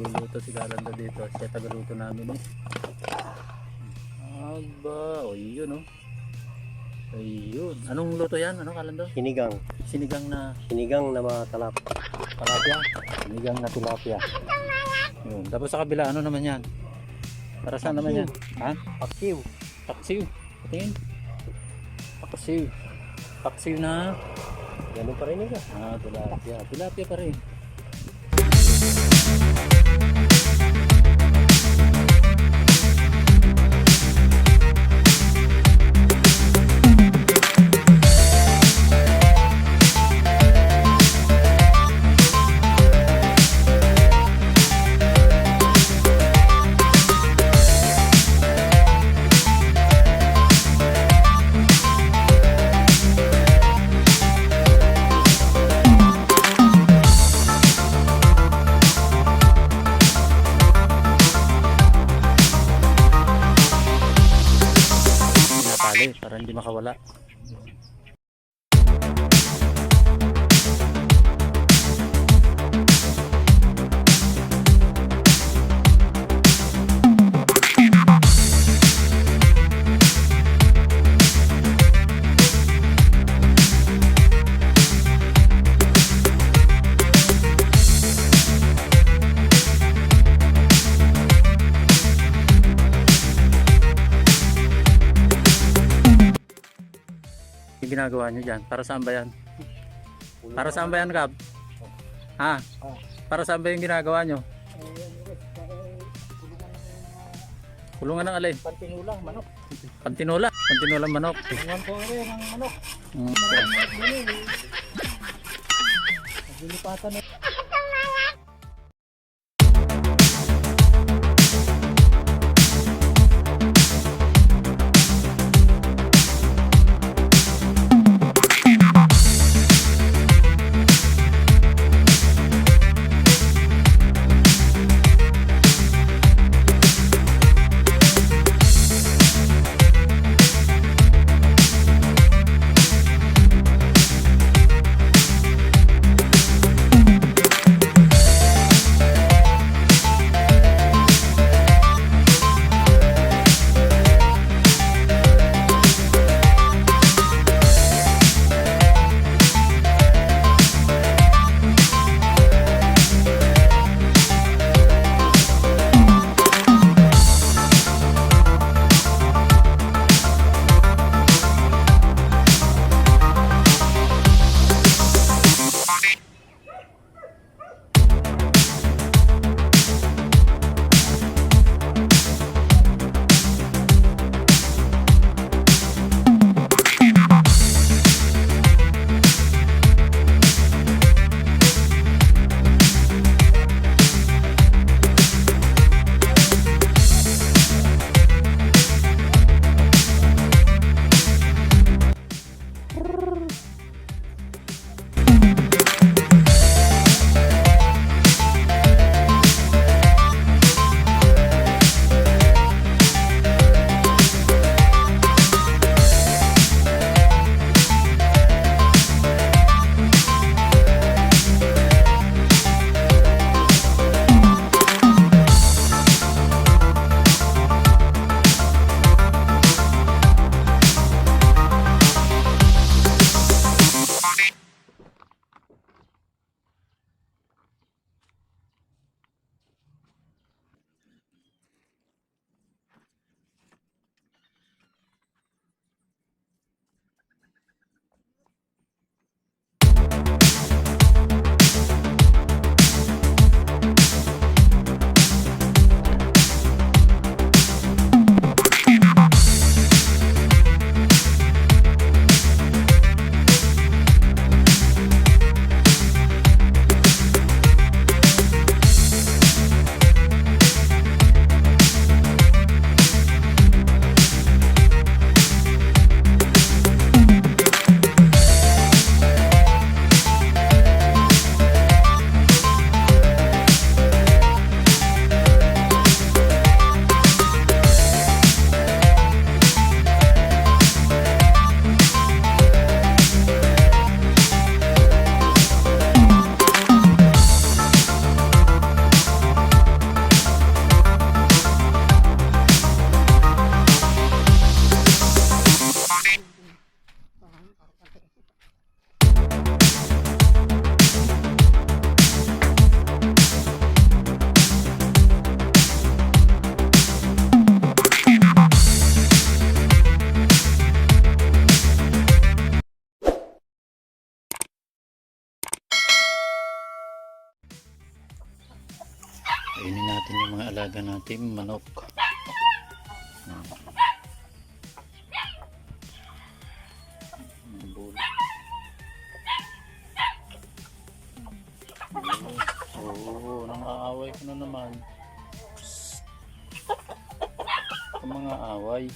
nagluluto si Kalanda dito. Siya tagaluto namin eh. Aba, o yun oh. Ayun. Anong luto yan? Ano Kalanda? Sinigang. Sinigang na Sinigang na mga tilapia. Sinigang na tilapia. Yun. Tapos sa kabila, ano naman yan? Para saan naman yan? Ha? paksiw. Paksiw. Tingin. Paksiw. Paksiw na. Ganun pa rin nila. Tilapia. Tilapia pa rin. Para hindi makawala. Yung ginagawa nyo dyan, para saan ba yan? Para saan ba yan, Kab? Ha? Para saan ba yung ginagawa nyo? Kulungan ng alay? Pantinulang manok. Pantinula? Pantinulang manok? Iwan ko rin ang manok. Naglilipatan na. Kainin natin yung mga alaga nating manok. Oo, nang-aaway ko na naman. Ang mga away.